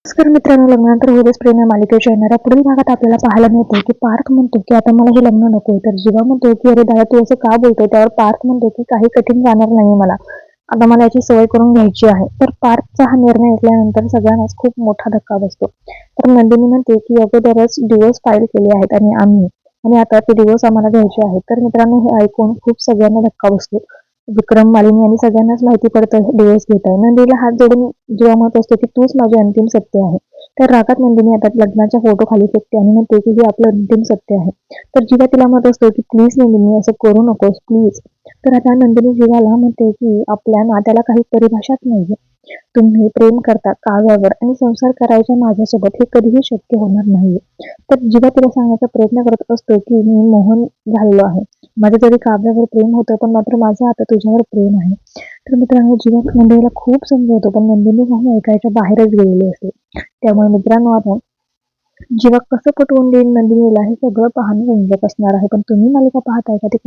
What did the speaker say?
नमस्कार मित्रांनो, लग्नानंतर होतेच प्रेम या मालिकेच्या येणाऱ्या पुढील भागात आपल्याला पाहायला मिळते की पार्थ म्हणतो की आता मला हे लग्न नको, तर जीवा म्हणतो की अरे दादा तू असं का बोलतोय. त्यावर पार्थ म्हणतो की काही कठीण जाणार नाही मला, आता मला याची सवय करून घ्यायची आहे. तर पार्थचा हा निर्णय ऐकल्यानंतर सगळ्यांनाच खूप मोठा धक्का बसतो. तर नंदिनी म्हणते की अगोदरच डिवोर्स फाईल केले आहेत आणि आता ते डिवोर्स आम्हाला घ्यायचे आहेत. तर मित्रांनो, हे ऐकून खूप सगळ्यांना धक्का बसतो. विक्रम, मालिनी आणि सगळ्यांनाच माहिती पडतं डिवोर्स घेत आहे. नंदीला हात जोडून जेव्हा म्हणत असतो की तूच माझे अंतिम सत्य आहे. तर रागात नंदिनी आता लग्नाच्या फोटो खाली फेकते आणि म्हणते की हे आपलं अंतिम सत्य आहे. तर जीवा तिला म्हणत असतो की प्लीज नंदिनी असं करू नकोस प्लीज. तर आता नंदिनी जीवाला म्हणते की आपल्या नात्याला काही परिभाषाच नाहीये. तुम्ही प्रेम करता काव्यावर आणि संसार करायचा माझ्यासोबत, हे कधीही शक्य होणार नाहीये. तर जीवा तिला सांगण्याचा प्रयत्न करत असतो की मी मोहन झालेलो आहे. माझं जरी काव्यावर प्रेम होतं, पण मात्र माझं आता तुझ्यावर प्रेम आहे. तर मित्रांनो, जीवा नंदिनीला खूप समजवतो, पण नंदिनी काही ऐकायच्या बाहेरच गेलेली असते. त्यामुळे मित्रांनो, आता जीवा कसं पटवून देईल नंदिनीला हे सगळं पाहणं रंजक असणार आहे. पण तुम्ही मालिका पाहताय का ते